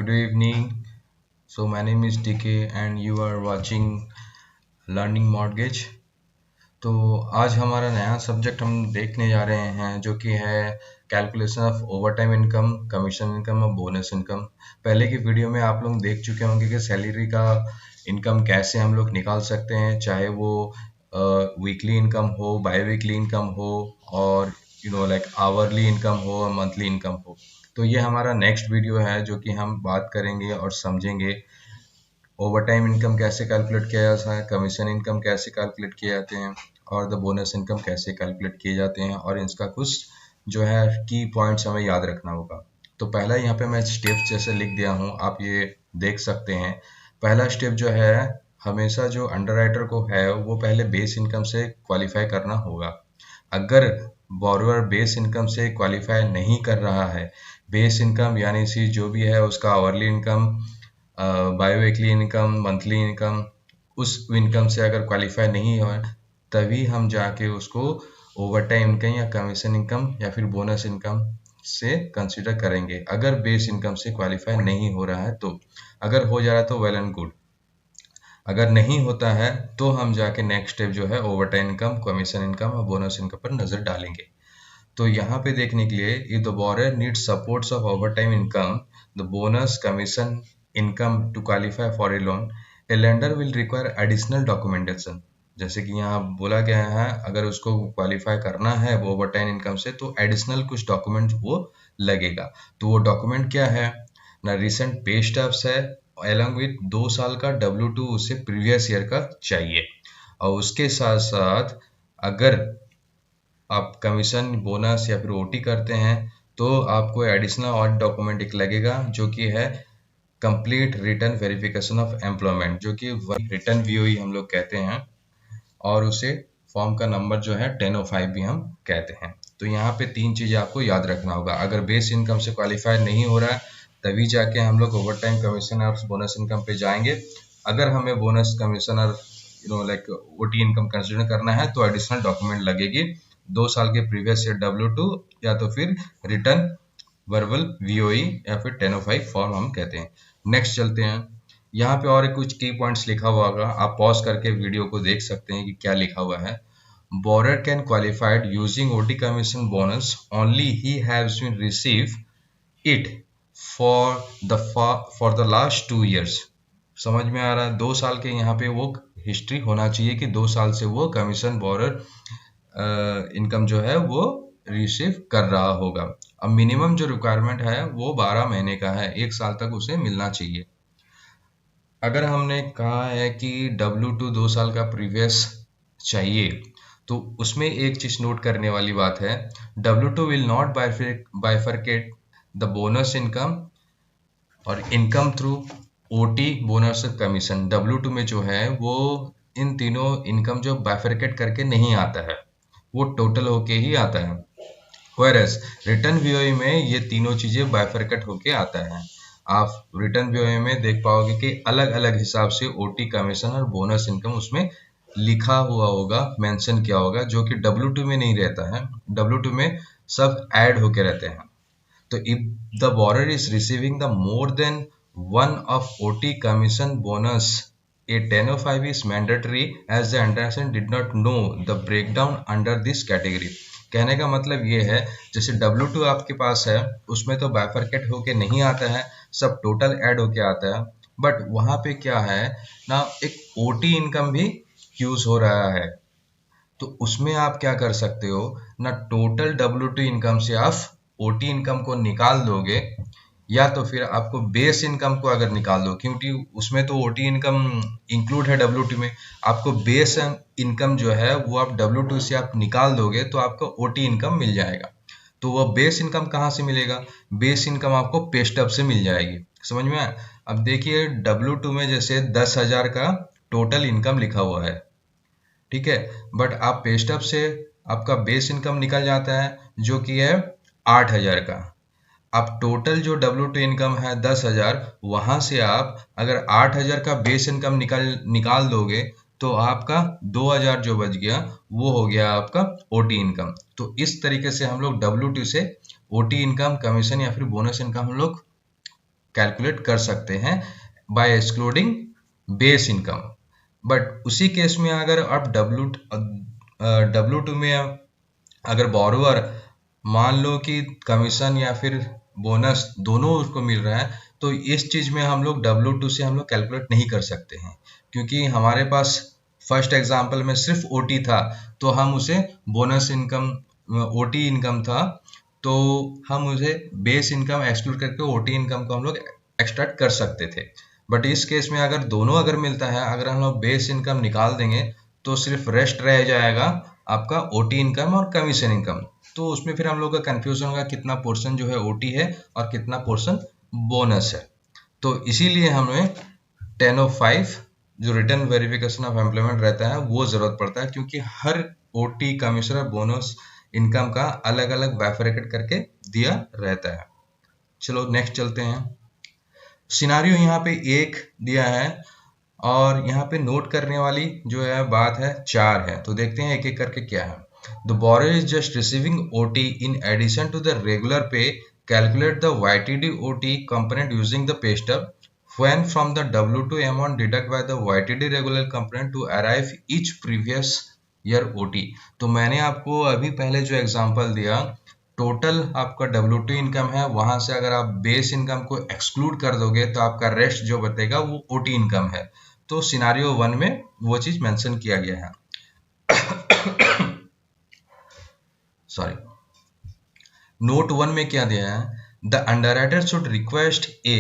Good evening. So my name is DK and you are watching Learning Mortgage. तो आज हमारा नया subject हम देखने जा रहे हैं जो कि है calculation of overtime income, commission income और बोनस इनकम। पहले की वीडियो में आप लोग देख चुके होंगे कि सैलरी का इनकम कैसे हम लोग निकाल सकते हैं, चाहे वो वीकली इनकम हो, बाई वीकली इनकम हो और लाइक आवरली इनकम हो और मंथली इनकम हो। तो ये हमारा नेक्स्ट वीडियो है जो कि हम बात करेंगे और समझेंगे ओवर टाइम इनकम कैसे कैलकुलेट किया जाता है, कमीशन इनकम कैसे कैलकुलेट किए जाते हैं और द बोनस इनकम कैसे कैलकुलेट किए जाते हैं और इसका कुछ जो है की पॉइंट्स हमें याद रखना होगा। तो पहला यहाँ पे मैं स्टेप जैसे लिख दिया हूँ, आप ये देख सकते हैं। पहला स्टेप जो है, हमेशा जो अंडरराइटर को है वो पहले बेस इनकम से क्वालिफाई करना होगा। अगर बोरोअर बेस इनकम से क्वालिफाई नहीं कर रहा है, बेस इनकम यानी सी जो भी है उसका hourly income, by weekly income, monthly income, उस इनकम से अगर क्वालिफाई नहीं हो तभी हम जाके उसको ओवर टाइम इनकम या कमीशन इनकम या फिर बोनस इनकम से कंसिडर करेंगे। अगर बेस इनकम से क्वालिफाई नहीं हो रहा है तो, अगर हो जा रहा है तो वेल एंड गुड, अगर नहीं होता है तो हम जाके नेक्स्ट स्टेप जो है overtime income, commission income और बोनस इनकम पर नजर डालेंगे। तो यहाँ पे देखने के लिए, if the borrower needs supports of overtime income, the bonus, commission income to qualify for a loan, a lender will require additional documentation. जैसे कि यहाँ बोला गया है, अगर उसको क्वालिफाई करना है वो ओवर टाइम इनकम से तो एडिशनल कुछ डॉक्यूमेंट वो लगेगा। तो वो डॉक्यूमेंट क्या है ना, रिसेंट पे स्टब्स है अलॉन्ग विथ 2 साल का W2 उससे प्रीवियस ईयर का चाहिए। और उसके साथ साथ अगर आप कमीशन, बोनस या फिर ओटी करते हैं तो आपको एडिशनल और डॉक्यूमेंट एक लगेगा जो कि है complete return verification of employment, जो कि रिटर्न वीओई हम लोग कहते हैं और उसे फॉर्म का नंबर जो है 1005 भी हम कहते हैं। तो यहाँ पे 3 चीजें आपको याद रखना होगा। अगर बेस इनकम से क्वालिफाई नहीं हो रहा है तभी जाके हम लोग ओवर टाइम, कमीशन और बोनस इनकम पे जाएंगे। अगर हमें बोनस, कमीशन और लाइक ओटी इनकम कंसिडर करना है तो एडिशनल डॉक्यूमेंट लगेगी, 2 साल के प्रीवियस ईयर W2 या तो फिर रिटर्न वर्बल वीओई या फिर 1005 फॉर्म हम कहते हैं। नेक्स्ट चलते हैं, यहाँ पे और कुछ की पॉइंट्स लिखा हुआ होगा, आप पॉज करके वीडियो को देख सकते हैं कि क्या लिखा हुआ है। Borrower can qualified using OT commission bonus only he haves been receive it for the last 2 years। समझ में आ रहा है? 2 साल के यहाँ पे वो हिस्ट्री होना चाहिए कि 2 साल से वो कमीशन, बोरोअर इनकम जो है वो रिसीव कर रहा होगा। अब मिनिमम जो रिक्वायरमेंट है वो 12 महीने का है, 1 साल तक उसे मिलना चाहिए। अगर हमने कहा है कि W2 2 साल का प्रीवियस चाहिए तो उसमें एक चीज नोट करने वाली बात है, W2 will not bifurcate the bonus income और income through OT, bonus, commission. W2 में जो है वो इन तीनों इनकम जो बाइफरकेट करके नहीं आता है, वो टोटल होके ही आता है। Whereas रिटर्न वीओई में ये तीनों चीजें बाइफरकेट होके आता है। आप रिटर्न वीओई में देख पाओगे कि अलग अलग हिसाब से ओटी, कमीशन और बोनस इनकम उसमें लिखा हुआ होगा, मेंशन किया होगा, जो कि W2 में नहीं रहता है। W2 में सब ऐड होके रहते हैं। तो if the borrower is receiving the more than one of OT, commission, bonus, a 1005 is mandatory as the undersigned did not know the breakdown under this category। कहने का मतलब ये है, जैसे W2 आपके पास है उसमें तो बाइफरकेट होके नहीं आता है, सब टोटल ऐड होके आता है। बट वहां पे क्या है ना, एक OT इनकम भी यूज हो रहा है। तो उसमें आप क्या कर सकते हो ना, टोटल W2 इनकम से आप OT इनकम को निकाल दोगे, या तो फिर आपको बेस इनकम को अगर निकाल दो, क्योंकि उसमें तो ओटी इनकम इंक्लूड है W2 में, आपको बेस इनकम जो है वो आप W2 से आप निकाल दोगे तो आपको ओटी इनकम मिल जाएगा। तो वह बेस इनकम कहाँ से मिलेगा? बेस इनकम आपको पे स्टब से मिल जाएगी। समझ में आया? अब देखिए W2 में जैसे 10,000 का टोटल इनकम लिखा हुआ है, ठीक है, बट आप पे स्टब से आपका बेस इनकम निकल जाता है जो कि है 8,000 का। आप टोटल जो W2 इनकम है 10,000, वहां से आप अगर 8,000 का बेस इनकम निकाल दोगे तो आपका 2,000 जो बच गया वो हो गया आपका ओटी इनकम। तो इस तरीके से हम लोग W2 से ओटी इनकम, कमीशन या फिर बोनस इनकम हम लोग कैलकुलेट कर सकते हैं by excluding base income. But उसी केस में अगर आप W2 में अगर बोरोवर मान लो कि कमीशन या फिर बोनस दोनों उसको मिल रहा है, तो इस चीज में हम लोग W2 से हम लोग कैलकुलेट नहीं कर सकते हैं, क्योंकि हमारे पास फर्स्ट एग्जांपल में सिर्फ ओटी था, तो हम उसे बोनस इनकम ओटी इनकम था, तो हम उसे बेस इनकम एक्सक्लूड करके ओटी इनकम को हम लोग एक्सट्रैक्ट कर सकते थे। बट इस केस में अगर दोनों अगर मिलता है, अगर हम लोग बेस इनकम निकाल देंगे तो सिर्फ रेस्ट रह जाएगा आपका ओटी इनकम और कमीशन इनकम। तो उसमें फिर हम लोग का कंफ्यूजन होगा कितना पोर्शन जो है ओटी है और कितना पोर्शन बोनस है। तो इसीलिए हमें 10(5) जो रिटर्न वेरिफिकेशन ऑफ एम्प्लॉयमेंट रहता है वो जरूरत पड़ता है, क्योंकि हर ओटी कमीशन और बोनस इनकम का अलग अलग बाइफरकेट करके दिया रहता है। चलो नेक्स्ट चलते हैं। सिनारियो यहाँ पे एक दिया है और यहाँ पे नोट करने वाली जो है बात है 4 है, तो देखते हैं एक एक करके क्या है। The borrower is just receiving OT in addition to the regular pay. Calculate the YTD OT component using the pay stub. When from the W2 amount deduct by the YTD regular component to arrive each previous year OT. तो मैंने आपको अभी पहले जो example दिया, total आपका W2 income है, वहां से अगर आप बेस इनकम को एक्सक्लूड कर दोगे तो आपका रेस्ट जो बचेगा वो OT इनकम है। तो सिनारियो 1 में वो चीज मेंशन किया गया है। सॉरी, नोट 1 में क्या दिया है, the underwriter should request a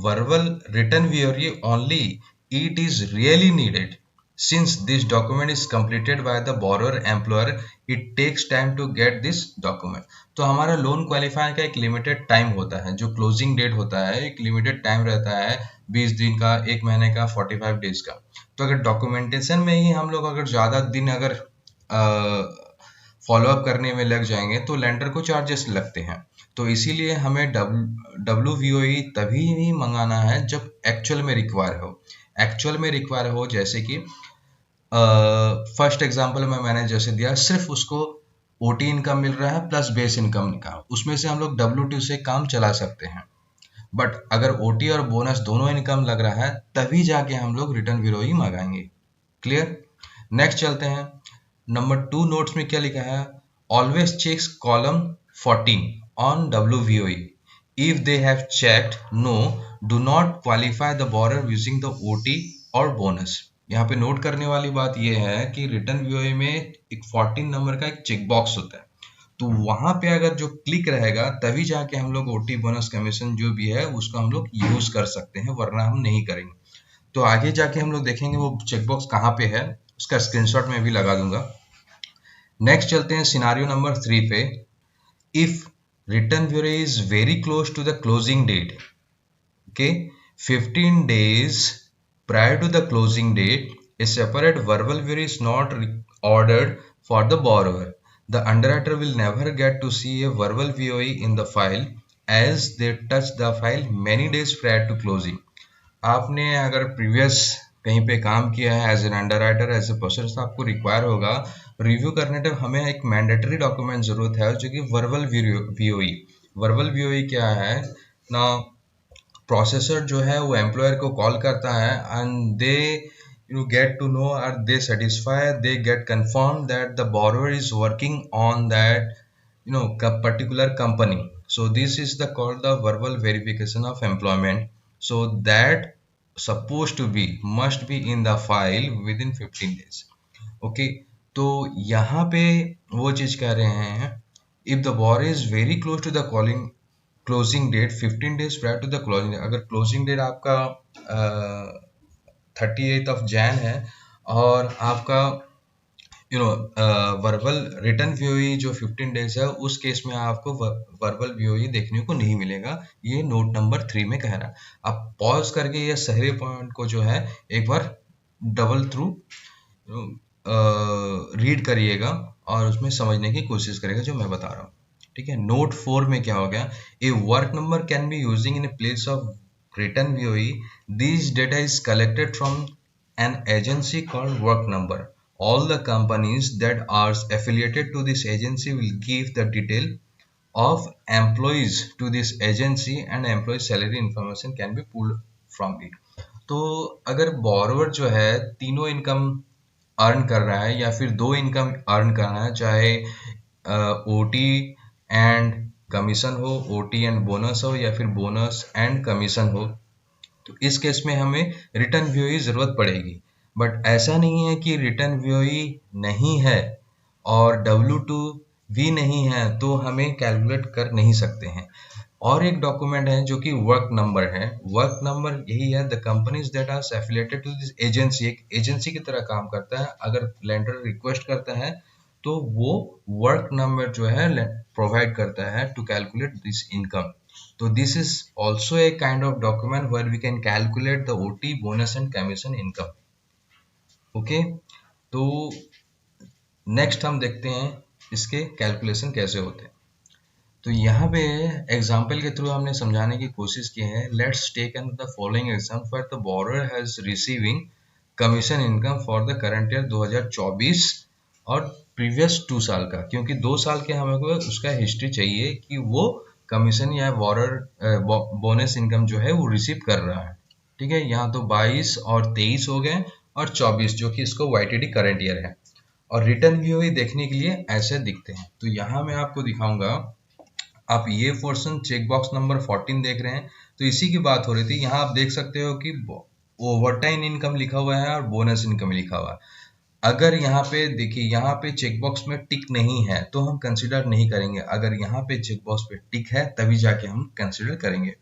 verbal return VOE only it is really needed since this document is completed by the borrower employer, it takes time to get this document. तो हमारा loan qualifier का एक limited time होता है, जो closing date होता है एक लिमिटेड टाइम रहता है, 20 दिन का, 1 महीने का, 45 डेज का। तो अगर डॉक्यूमेंटेशन में ही हम लोग अगर ज्यादा दिन अगर फॉलो अप करने में लग जाएंगे तो लेंडर को चार्जेस लगते हैं। तो इसीलिए हमें WVOE तभी ही मंगाना है जब एक्चुअल में रिक्वायर हो। एक्चुअल में रिक्वायर हो, जैसे कि फर्स्ट एग्जांपल में मैंने जैसे दिया, सिर्फ उसको ओटी इनकम मिल रहा है प्लस बेस इनकम का, उसमें से हम लोग W2 से काम चला सकते हैं। बट अगर ओटी और बोनस दोनों इनकम लग रहा है तभी जाके हम लोग रिटर्न VOE मंगाएंगे। क्लियर? नेक्स्ट चलते हैं। नंबर 2 नोट्स में क्या लिखा है, always checks column 14 on WVOE if they have checked no do not qualify the borrower using the OT और बोनस। यहाँ पे नोट करने वाली बात यह है कि रिटर्न VOE में एक 14 नंबर का एक चेक बॉक्स होता है, तो वहां पे अगर जो क्लिक रहेगा तभी जाके हम लोग OT बोनस कमीशन जो भी है उसको हम लोग यूज कर सकते हैं, वरना हम नहीं करेंगे। तो आगे जाके हम लोग देखेंगे वो चेकबॉक्स कहाँ पे है, उसका स्क्रीनशॉट में भी लगा दूंगा। नेक्स्ट चलते हैं सिनारियो नंबर 3 पे। If return VOE is very close to the closing date, okay, 15 days prior to the closing date, a separate verbal VOE is not ordered for the borrower. The underwriter will never get to see a verbal VOE in the file as they touch the file many days prior to closing. आपने अगर previous कहीं पे काम किया है as an underwriter, as a process, तो आपको require होगा रिव्यू करने तक हमें एक मैंडेटरी डॉक्यूमेंट जरूरत है जो कि वर्बल VOE। वर्बल VOE क्या है ना, प्रोसेसर जो है वो एम्प्लॉयर को कॉल करता है and they get to know, are they satisfied, they get confirmed that the borrower is working on that particular company. So this is the called the verbal verification of employment. So that supposed to be must be in the file within 15 days. Okay, तो यहाँ पे वो चीज कह रहे हैं, if the borrower is very close to the closing date 15 days prior to the closing date, अगर closing date आपका 38 Jan है और आपका वर्बल रिटर्न VOE जो 15 डेज है, उस केस में आपको वर्बल VOE देखने को नहीं मिलेगा। ये नोट नंबर 3 में कह रहा है। आप पॉज करके ये सारे पॉइंट को जो है एक बार डबल थ्रू रीड करिएगा और उसमें समझने की कोशिश करेगा जो मैं बता रहा हूँ। ठीक है, नोट 4 में क्या हो गया, a work number can be using in place of return VOE. This data is collected from an agency called work number. All the companies that are affiliated to this agency will give the detail of employees to this agency and employee salary information can be pulled from it. तो अगर borrower जो है तीनों income earn कर रहा है या फिर दो इनकम अर्न कर रहा है, चाहे ओटी एंड कमीशन हो, ओटी एंड बोनस हो, या फिर बोनस एंड कमीशन हो, तो इस केस में हमें रिटर्न व्यूई जरूरत पड़ेगी। बट ऐसा नहीं है कि रिटर्न व्यूई नहीं है और W2 भी नहीं है तो हमें कैलकुलेट कर नहीं सकते हैं। और एक डॉक्यूमेंट है जो कि वर्क नंबर है। वर्क नंबर यही है, the companies that are affiliated to this agency, एक एजेंसी की तरह काम करता है। अगर लेंडर रिक्वेस्ट करता है तो वो वर्क नंबर जो है प्रोवाइड करता है to calculate this income. So this is also a kind of document where we can calculate the OT, bonus and commission income. Okay, तो नेक्स्ट हम देखते हैं इसके कैलकुलेशन कैसे होते हैं। तो यहाँ पे एग्जाम्पल के थ्रू हमने समझाने की कोशिश की है। Let's take an the following example for the borrower has receiving commission income for the current year 2024 और प्रीवियस 2 साल का, क्योंकि 2 साल के हमें को उसका हिस्ट्री चाहिए कि वो कमीशन या बोरोअर बोनस इनकम जो है वो रिसीव कर रहा है। ठीक है, यहाँ तो 22 और 23 हो गए और 24 जो कि इसको वाईटीडी करंट ईयर है। और रिटर्न व्यूई देखने के लिए ऐसे दिखते हैं। तो यहाँ मैं आपको दिखाऊंगा, आप ये पोर्शन चेक बॉक्स नंबर 14 देख रहे हैं, तो इसी की बात हो रही थी। यहाँ आप देख सकते हो कि ओवरटाइम इनकम लिखा हुआ है और बोनस इनकम लिखा हुआ है। अगर यहाँ पे देखिए, यहाँ पे चेक बॉक्स में टिक नहीं है तो हम कंसिडर नहीं करेंगे। अगर यहाँ पे चेक बॉक्स पे टिक है तभी जाके हम कंसिडर करेंगे।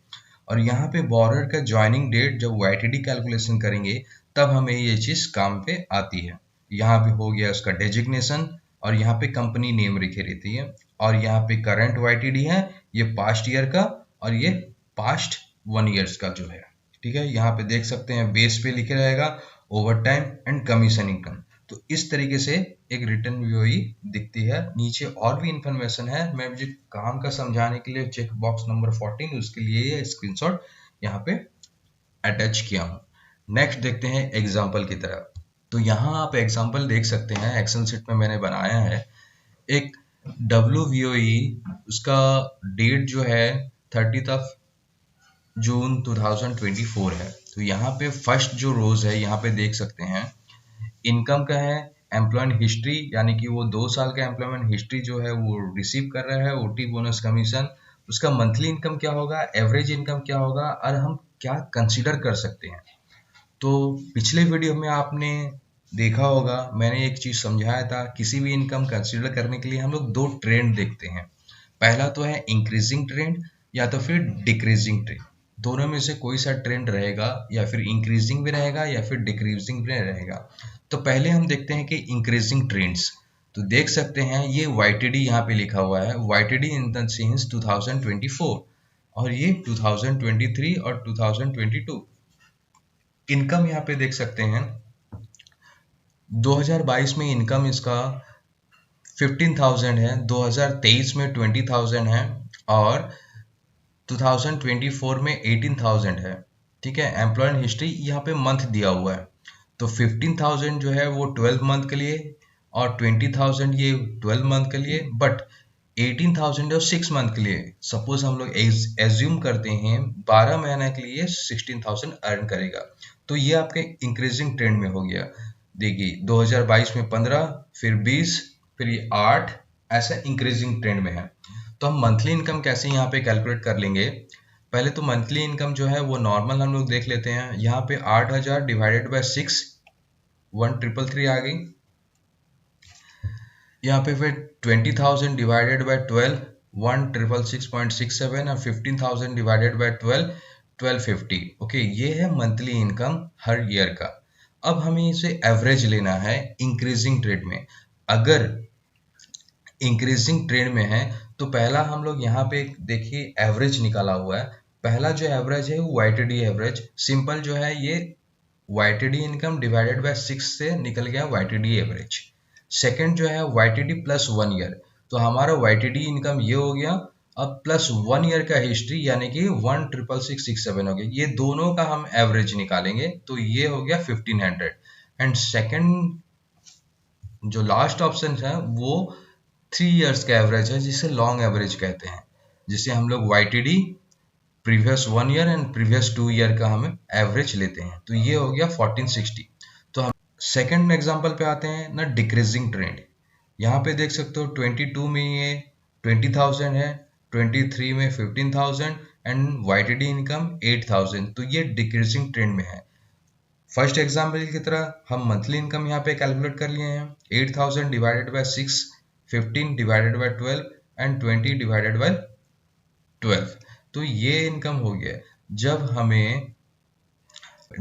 और यहाँ पे बोरोअर का ज्वाइनिंग डेट जब वाईटीडी कैलकुलेशन करेंगे तब हमें ये चीज काम पे आती है। यहाँ पे हो गया उसका डेजिग्नेशन और यहाँ पे कंपनी नेम लिखी रहती है। और यहाँ पे करंट वाईटीडी है, ये पास्ट ईयर का और ये पास्ट 1 ईयर्स का जो है। ठीक है, यहाँ पे देख सकते हैं बेस पे लिखे रहेगा over time and commission income. तो इस तरीके से एक रिटर्न व्यूई दिखती है। नीचे और भी इंफॉर्मेशन है, मैं मुझे काम का समझाने के लिए चेक बॉक्स नंबर 14 उसके लिए ये स्क्रीनशॉट यहाँ पे अटैच किया हूँ। नेक्स्ट देखते हैं एग्जाम्पल की तरह। तो यहाँ आप एग्जाम्पल देख सकते हैं, एक्सेल शीट में मैंने बनाया है। एक WVOE, उसका डेट जो है 30 जून 2024 है। तो यहाँ पे फर्स्ट जो रोज है यहाँ पे देख सकते हैं इनकम का है, एम्प्लॉयमेंट हिस्ट्री, यानी कि वो 2 साल का एम्प्लॉयमेंट हिस्ट्री जो है वो रिसीव कर रहा है, ओटी बोनस कमीशन। उसका मंथली इनकम क्या होगा, एवरेज इनकम क्या होगा और हम क्या कंसीडर कर सकते हैं। तो पिछले वीडियो में आपने देखा होगा, मैंने एक चीज समझाया था, किसी भी इनकम कंसीडर करने के लिए हम लोग 2 ट्रेंड देखते हैं। पहला तो है इंक्रीजिंग ट्रेंड या तो फिर डिक्रीजिंग ट्रेंड। दोनों में से कोई सा ट्रेंड रहेगा, या फिर इंक्रीजिंग भी रहेगा या फिर डिक्रीजिंग भी रहेगा। तो पहले हम देखते हैं कि इंक्रीजिंग ट्रेंड्स। तो देख सकते हैं ये वाईटीडी यहाँ पे लिखा हुआ है, वाईटीडी इन द सिंस 2024 और ये 2023 और 2022। इनकम यहाँ पे देख सकते हैं 2022 में इनकम इसका 15,000 है, 2023 में 20,000 है और 2024 में 18,000 है। ठीक है, एम्प्लॉयमेंट हिस्ट्री यहाँ पे मंथ दिया हुआ है। तो 15,000 जो है वो 12 मंथ के लिए और 20,000 ये 12 मंथ के लिए, बट 18,000 और 6 मंथ के लिए। सपोज हम लोग एज्यूम करते हैं 12 महीने के लिए 16,000 अर्न करेगा, तो ये आपके इंक्रीजिंग ट्रेंड में हो गया। देखिए 2022 में 15, फिर 20, फिर ये 8, ऐसा इंक्रीजिंग ट्रेंड में है। तो हम मंथली इनकम कैसे यहाँ पे कैलकुलेट कर लेंगे। पहले तो मंथली इनकम जो है वो नॉर्मल हम लोग देख लेते हैं। यहाँ पे 8,000 डिवाइडेड बाय 6 1333 आ गई। यहाँ पे फिर 20,000 डिवाइडेड बाय 12 1,666.67 और 15,000 डिवाइडेड बाय 12 1250। ओके, ये है मंथली इनकम हर ईयर का। अब हमें इसे एवरेज लेना है इंक्रीजिंग ट्रेंड में। अगर इंक्रीजिंग ट्रेंड में है तो पहला हम लोग यहाँ पे देखिए एवरेज निकाला हुआ है। पहला जो एवरेज है वो वाईटीडी एवरेज, सिंपल जो है ये वाईटीडी इनकम डिवाइडेड बाय 6 से निकल गया वाईटीडी एवरेज। सेकंड जो है वाईटीडी प्लस 1 ईयर, तो हमारा वाईटीडी इनकम ये हो गया। अब प्लस 1 ईयर का हिस्ट्री यानी कि 1,666.67 हो गया। ये दोनों का हम एवरेज निकालेंगे तो ये हो गया 1,500। एंड सेकंड जो लास्ट ऑप्शन है वो 3 इयर्स का एवरेज है जिसे लॉन्ग एवरेज कहते हैं, जिसे हम लोग YTD previous 1 year and previous 2 year का हम एवरेज लेते हैं। तो ये हो गया 1460। तो हम सेकंड एग्जांपल पे आते हैं ना, डिक्रीजिंग ट्रेंड। यहाँ पे देख सकते हो 22 में ये 20,000 है, 23 में 15,000 एंड YTD इनकम 8,000। तो ये डिक्रीजिंग ट्रेंड में है। फर्स्ट एग्जाम्पल की तरह हम मंथली इनकम यहाँ पे कैलकुलेट कर लिए हैं, 8,000 divided by 6, 15 divided by 12 and 20 divided by 12। तो ये इनकम हो गया जब हमें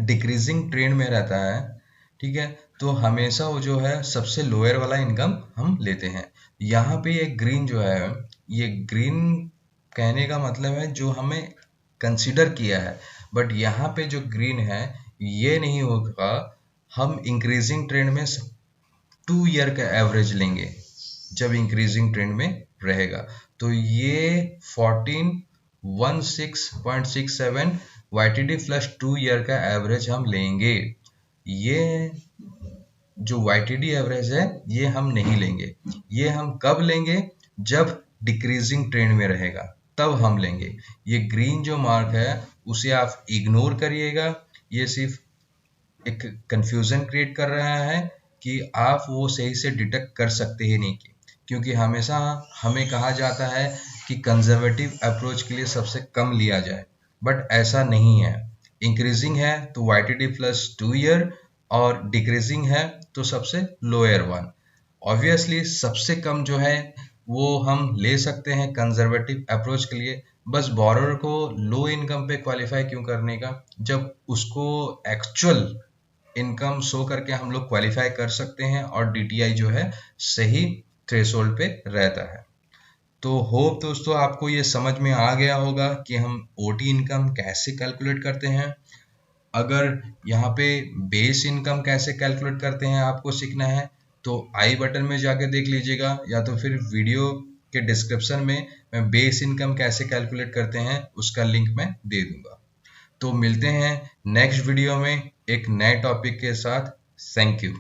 डिक्रीजिंग ट्रेंड में रहता है, ठीक है, तो हमेशा वो जो है सबसे लोअर वाला इनकम हम लेते हैं। यहाँ पे ये ग्रीन जो है, ये ग्रीन कहने का मतलब है जो हमें कंसिडर किया है, बट यहाँ पे जो ग्रीन है ये नहीं होगा। हम इंक्रीजिंग ट्रेंड में 2 ईयर का एवरेज लेंगे जब इंक्रीजिंग ट्रेंड में रहेगा। तो ये 1416.67 YTD प्लस 2 ईयर का एवरेज हम लेंगे। ये जो YTD एवरेज है ये हम नहीं लेंगे। ये हम कब लेंगे? जब डिक्रीजिंग ट्रेंड में रहेगा तब हम लेंगे। ये ग्रीन जो मार्क है उसे आप इग्नोर करिएगा, ये सिर्फ एक कंफ्यूजन क्रिएट कर रहा है कि आप वो सही से डिटेक्ट कर सकते ही नहीं, क्योंकि हमेशा हमें कहा जाता है कि कंजर्वेटिव अप्रोच के लिए सबसे कम लिया जाए, बट ऐसा नहीं है। इंक्रीजिंग है तो YTD प्लस 2 ईयर और डिक्रीजिंग है तो सबसे लोअर वन। ऑब्वियसली सबसे कम जो है वो हम ले सकते हैं कंजर्वेटिव अप्रोच के लिए। बस बोरोर को लो इनकम पे क्वालिफाई क्यों करने का, जब उसको एक्चुअल इनकम शो करके हम लोग क्वालिफाई कर सकते हैं और DTI जो है सही थ्रेशोल्ड पे रहता है। तो होप दोस्तों आपको ये समझ में आ गया होगा कि हम OT इनकम कैसे कैलकुलेट करते हैं। अगर यहाँ पे बेस इनकम कैसे कैलकुलेट करते हैं आपको सीखना है तो आई बटन में जाके देख लीजिएगा, या तो फिर वीडियो के डिस्क्रिप्शन में मैं बेस इनकम कैसे कैलकुलेट करते हैं उसका लिंक मैं दे दूंगा। तो मिलते हैं नेक्स्ट वीडियो में एक नए टॉपिक के साथ। Thank you.